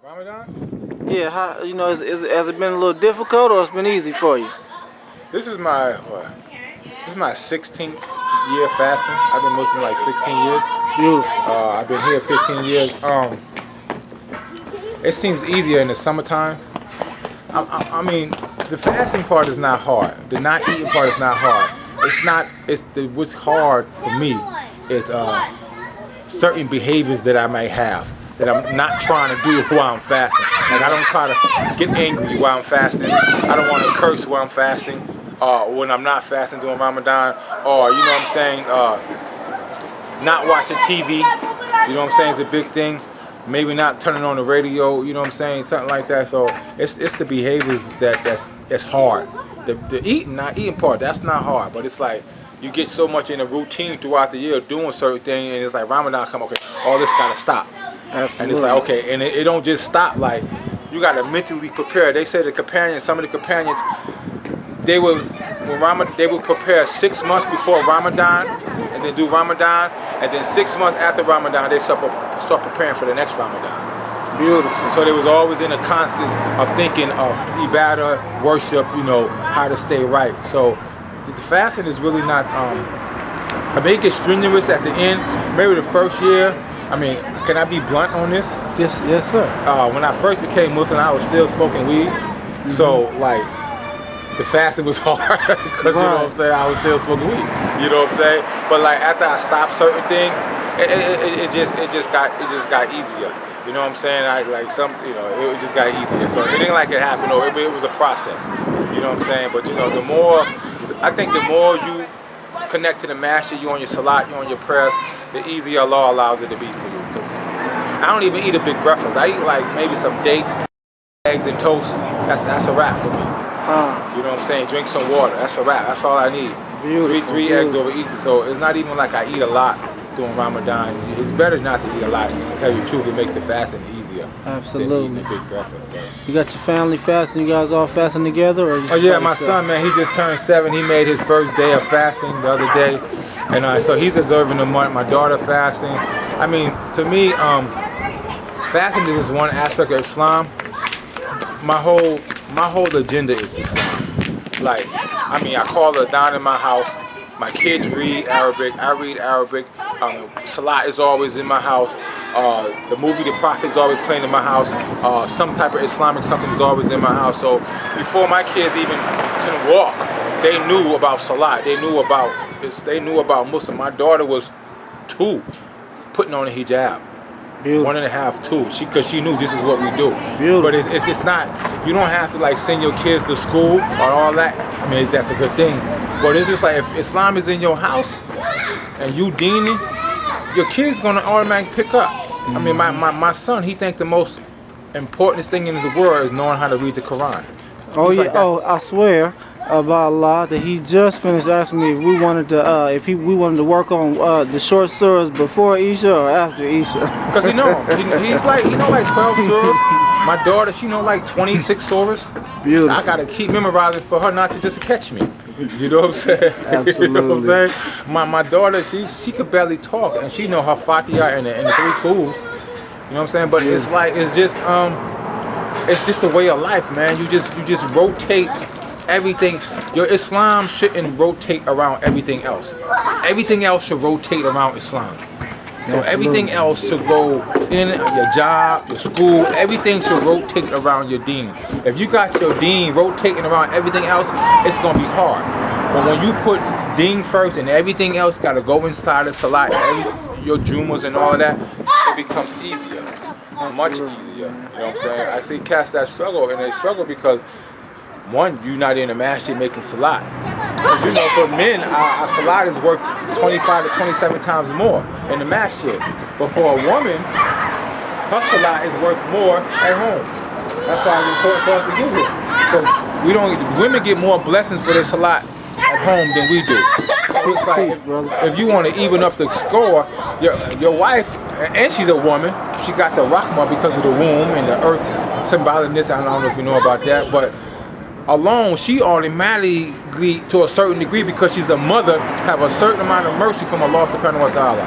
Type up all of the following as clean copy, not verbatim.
Ramadan? Yeah, how, you know, has it been a little difficult or it's been easy for you? This is my 16th year fasting. I've been Muslim like 16 years. Beautiful. I've been here 15 years. It seems easier in the summertime. I mean, the fasting part is not hard. The not eating part is not hard. What's hard for me is certain behaviors that I might have that I'm not trying to do while I'm fasting. Like I don't try to get angry while I'm fasting. I don't want to curse while I'm fasting. When I'm not fasting during Ramadan, or you know what I'm saying, not watching TV, you know what I'm saying, is a big thing. Maybe not turning on the radio, you know what I'm saying, something like that. So it's the behaviors that's hard. The eating, not eating part, that's not hard, but it's like you get so much in a routine throughout the year doing certain things, and it's like Ramadan come, okay, all this gotta stop. Absolutely. And it's like, okay, and it don't just stop, like you gotta mentally prepare. They say some of the companions, they will prepare 6 months before Ramadan, and then do Ramadan, and then 6 months after Ramadan, they start preparing for the next Ramadan. Beautiful. So they was always in a constant of thinking of ibadah, worship, you know, how to stay right. So the fasting is really not, I may get strenuous at the end, maybe the first year. I mean, can I be blunt on this? Yes, sir. When I first became Muslim, I was still smoking weed. So like, the fasting was hard because you know what I'm saying, I was still smoking weed. You know what I'm saying? But like after I stopped certain things, it just got easier. You know what I'm saying? It just got easier. So it ain't like it happened. No, it was a process. You know what I'm saying? But you know, the more you connect to the Master, you on your salat, you on your prayers, the easier Allah allows it to be for you. Because I don't even eat a big breakfast. I eat like maybe some dates, eggs, and toast. That's a wrap for me. You know what I'm saying? Drink some water. That's a wrap. That's all I need. Beautiful, three eggs over each. So it's not even like I eat a lot during Ramadan. It's better not to eat a lot. To tell you the truth, it makes the fasting easier. Absolutely. Than eating a big breakfast. Bro. You got your family fasting? You guys all fasting together? Or Oh yeah, my son, man, he just turned 7. He made his first day of fasting the other day, and so he's observing the month. My daughter fasting. I mean, to me, fasting is just one aspect of Islam. My whole agenda is Islam. Like, I mean, I call her down in my house. My kids read Arabic. I read Arabic. Salat is always in my house. The movie The Prophet is always playing in my house. Some type of Islamic something is always in my house. So before my kids even can walk, they knew about Salat. They knew about this. They knew about Muslim. My daughter was 2, putting on a hijab. Beautiful. 1.5, 2. Because she knew this is what we do. Beautiful. But it's not. You don't have to like send your kids to school or all that. I mean, that's a good thing. But it's just like if Islam is in your house and you deening, your kid's gonna automatically pick up. I mean, my son, he think the most important thing in the world is knowing how to read the Quran. Oh He's yeah. like, I swear about Allah that he just finished asking me if we wanted to we wanted to work on the short surahs before Isha or after Isha. Because he's like 12 surahs. My daughter, she know like 26 surahs. Beautiful. I gotta keep memorizing for her not to just catch me. You know what I'm saying? Absolutely. You know what I'm saying? My daughter, she could barely talk, and she know her Fatiha and the 3 Qs. You know what I'm saying? But it's just a way of life, man. You just rotate everything. Your Islam shouldn't rotate around everything else. Everything else should rotate around Islam. So everything else should go in your job, your school, everything should rotate around your deen. If you got your deen rotating around everything else, it's gonna be hard. But when you put deen first and everything else gotta go inside of salat, your jumas and all of that, it becomes easier, much easier. You know what I'm saying? I see cats that struggle, and they struggle because one, you're not in a masjid making salat. Because you know, for men, our salat is worth 25 to 27 times more in the masjid. But for a woman, her salat is worth more at home. That's why it's important for us to do it. Because women get more blessings for their salat at home than we do. So it's like, if you want to even up the score, your wife, and she's a woman, she got the rahmah because of the womb and the earth symbolicness. I don't know if you know about that, but alone, she automatically, to a certain degree, because she's a mother, have a certain amount of mercy from Allah subhanahu wa ta'ala.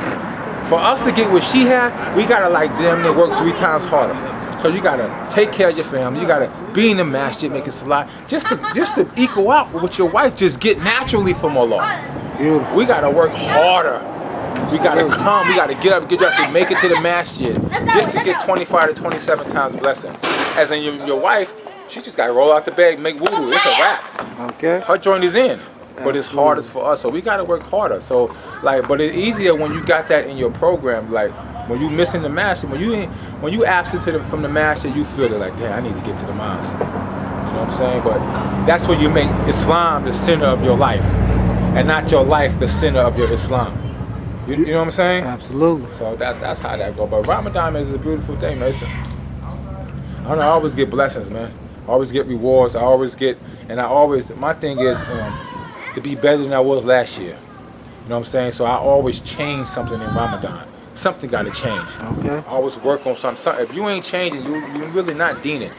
For us to get what she had, we gotta like damn near work 3 times harder. So you gotta take care of your family. You gotta be in the masjid, making salat, just to equal out what your wife just get naturally from Allah. Beautiful. We gotta work harder. We gotta come. We gotta get up, get dressed, and make it to the masjid just to get 25 to 27 times blessing. As in your wife, she just gotta roll out the bed, make wudu. It's a wrap. Okay. Her joint is in. But it's hardest for us, so we gotta work harder. So but it's easier when you got that in your program. Like when you missing the masjid, when you absent from the masjid, you feel it like, damn, I need to get to the mosque. You know what I'm saying? But that's when you make Islam the center of your life, and not your life the center of your Islam. You know what I'm saying? Absolutely. So that's how that go. But Ramadan is a beautiful thing, man. I don't know, I always get blessings, man. I always get rewards. My thing is. To be better than I was last year. You know what I'm saying? So I always change something in Ramadan. Something got to change. Okay. I always work on something. If you ain't changing, you're really not deening.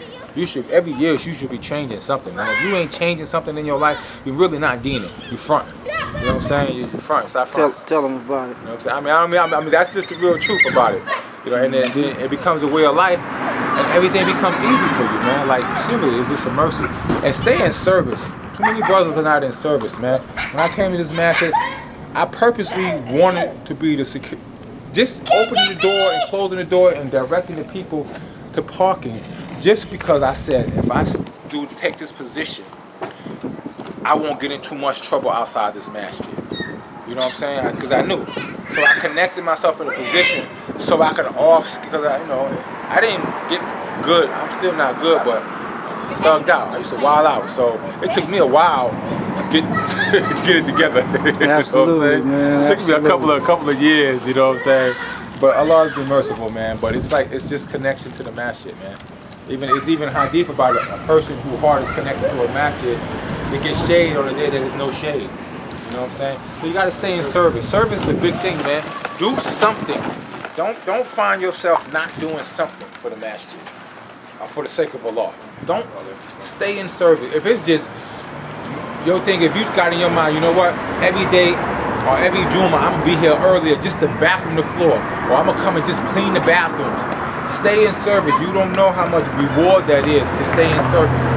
Every year you should be changing something. Now, if you ain't changing something in your life, you're really not deening. You're fronting. You know what I'm saying? You're fronting. Stop fronting. Tell them about it. You know what I'm saying? I mean, that's just the real truth about it. You know, and then it becomes a way of life, and everything becomes easy for you, man. Like, seriously, it's just a mercy. And stay in service. Too many brothers are not in service, man. When I came to this masjid, I purposely wanted to be the security, just opening the door and closing the door and directing the people to parking, just because I said if I do take this position, I won't get in too much trouble outside this masjid. You know what I'm saying? Because I knew. So I connected myself in a position so I could because I didn't get good. I'm still not good, but thugged out. I used to wild out. So it took me a while to get it together. Absolutely, you know what I'm saying? man. It took me a couple of years, you know what I'm saying? But Allah has been merciful, man. But it's just connection to the masjid, man. It's even hadith about it. A person whose heart is connected to a masjid, it gets shade on the day that there's no shade. You know what I'm saying? So you gotta stay in service. Service is the big thing, man. Do something. Don't find yourself not doing something for the masjid. For the sake of Allah. Don't stay in service. If it's just your thing, if you got in your mind, you know what, every day or every Juma I'm gonna be here earlier just to vacuum the floor, or I'm gonna come and just clean the bathrooms. Stay in service. You don't know how much reward that is to stay in service.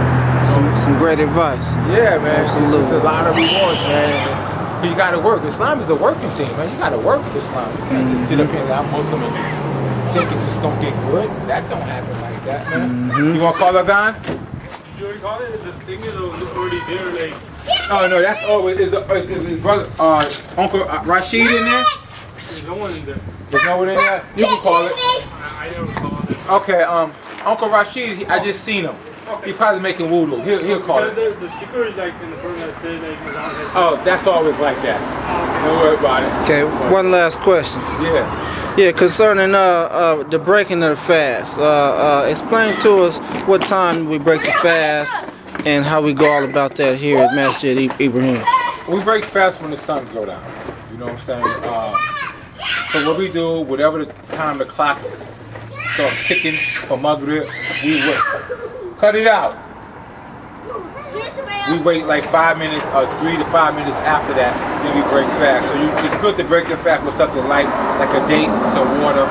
Some great advice. Yeah, man. It's a lot of rewards, man. You gotta work. Islam is a working thing, man. You gotta work Islam. You can't just sit up here and I'm Muslim and think it just don't get good. That don't happen like that, man. You wanna call her gone? You already called it? The thing is already there, like. Oh no, that's always is his brother Uncle Rashid in there? There's no one in there. There's no one in there? You can call it. I never called it. Okay, Uncle Rashid, I just seen him. He probably making wudu. He'll call it. The sticker is like in the front that says like Mazan. Oh, that's always like that. Don't worry about it. Okay, one last question. Yeah. Yeah, concerning the breaking of the fast. Explain to us what time we break the fast and how we go all about that here at Masjid Ibrahim. We break fast when the sun go down. You know what I'm saying? So what we do, whatever the time the clock starts ticking for Maghrib, we wait. Cut it out. We wait like 5 minutes or 3 to 5 minutes after that, then we break fast. So it's good to break your fast with something light, like a date, some water,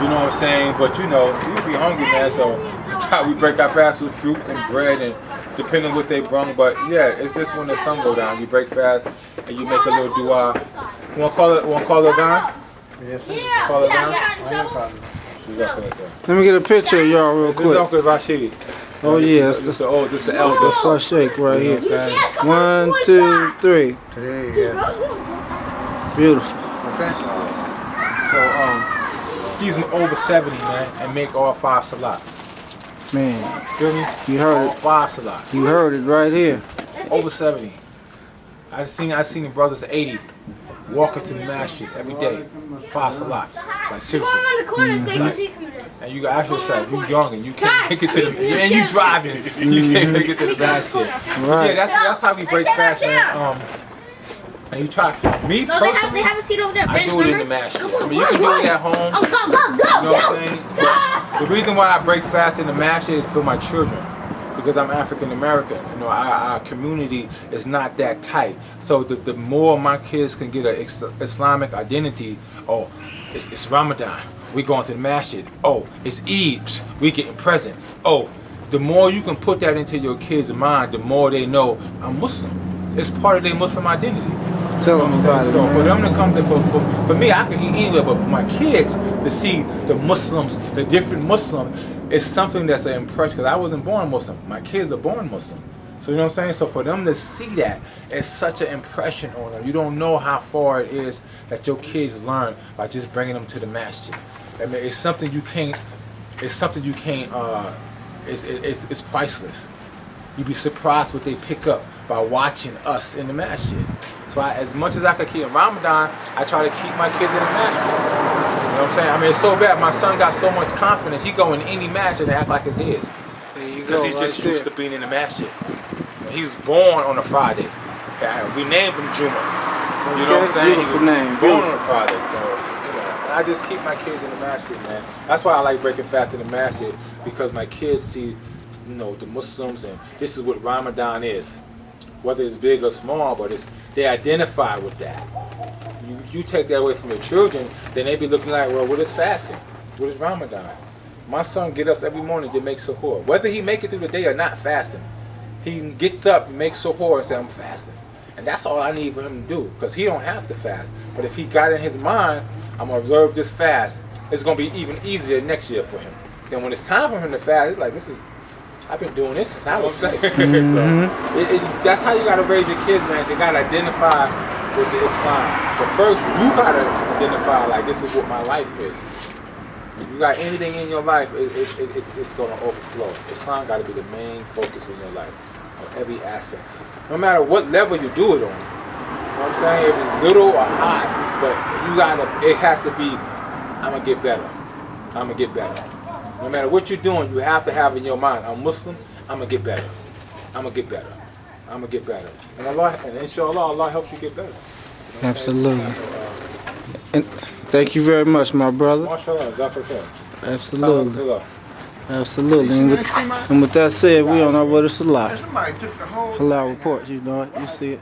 you know what I'm saying? But you know, we be hungry, man, so that's how we break our fast with fruits and bread and depending on what they brung. But yeah, it's just when the sun go down, you break fast and you make a little dua. You wanna call it down? Yes, call it down? Let me get a picture of y'all real This is quick. Uncle Rashid. Oh yeah, this is the elder. the first shake right You know here. what I'm saying? 1, 2, 3. Today, yeah. Beautiful. Okay. So he's over 70, man, and make all 5 salats. Man, Feel me? you heard All it. 5 salats. You heard it right here. Over 70. I seen the brothers 80 walking to the masjid every day. 5 salats. Like seriously. And you gotta ask yourself, you young and you can't make it to the and you driving, you can't make it to the masjid. Right. Yeah, that's how we break fast, man. And you try. Me No, personally, they have a seat over there. I do it in the masjid. I mean, you can do it at home. Oh, go, You know what I'm saying? But the reason why I break fast in the masjid is for my children. Because I'm African American, you know, our community is not that tight. So the more my kids can get an Islamic identity, oh, it's Ramadan. we going to the masjid. Oh, it's Eid. We getting present. Oh, the more you can put that into your kids' mind, the more they know I'm Muslim. It's part of their Muslim identity. Tell them about it. So for them to come to, for me, I can eat anywhere, but for my kids to see the Muslims, the different Muslims, it's something that's an impression, because I wasn't born Muslim. My kids are born Muslim. So you know what I'm saying? So for them to see that, it's such an impression on them. You don't know how far it is that your kids learn by just bringing them to the masjid. I mean, it's something you can't, it's priceless. You'd be surprised what they pick up by watching us in the masjid. So as much as I could keep in Ramadan, I try to keep my kids in the masjid. You know what I'm saying? I mean, it's so bad. My son got so much confidence. He go in any masjid and act like it's his. Because he's just used to being in the masjid. He was born on a Friday. We named him Juma. You know what I'm saying? He was born on a Friday. So and I just keep my kids in the masjid, man. That's why I like breaking fast in the masjid, because my kids see, you know, the Muslims, and this is what Ramadan is. Whether it's big or small, but they identify with that. You take that away from the children, then they be looking like, well, what is fasting? What is Ramadan? My son get up every morning to make suhoor. Whether he make it through the day or not fasting, he gets up, makes suhoor, and say, I'm fasting. And that's all I need for him to do, because he don't have to fast. But if he got in his mind, I'm going to observe this fast, it's going to be even easier next year for him. Then when it's time for him to fast, it's like, I've been doing this since I was 7. So that's how you got to raise your kids, man. They got to identify with the Islam. But first, you got to identify, like, this is what my life is. If you got anything in your life, it's going to overflow. Islam got to be the main focus in your life, on every aspect. No matter what level you do it on. You know what I'm saying? If it's little or high, but it has to be, I'm going to get better. I'm going to get better. No matter what you're doing, you have to have in your mind, I'm Muslim, I'm going to get better. I'm going to get better. I'm going to get better. And Allah, and inshallah, Allah helps you get better. You know Absolutely. And thank you very much, my brother. MashaAllah, Zakatah. Absolutely. Absolutely. And with that said, we on our way to Salah. Halal reports, you know it. You see it.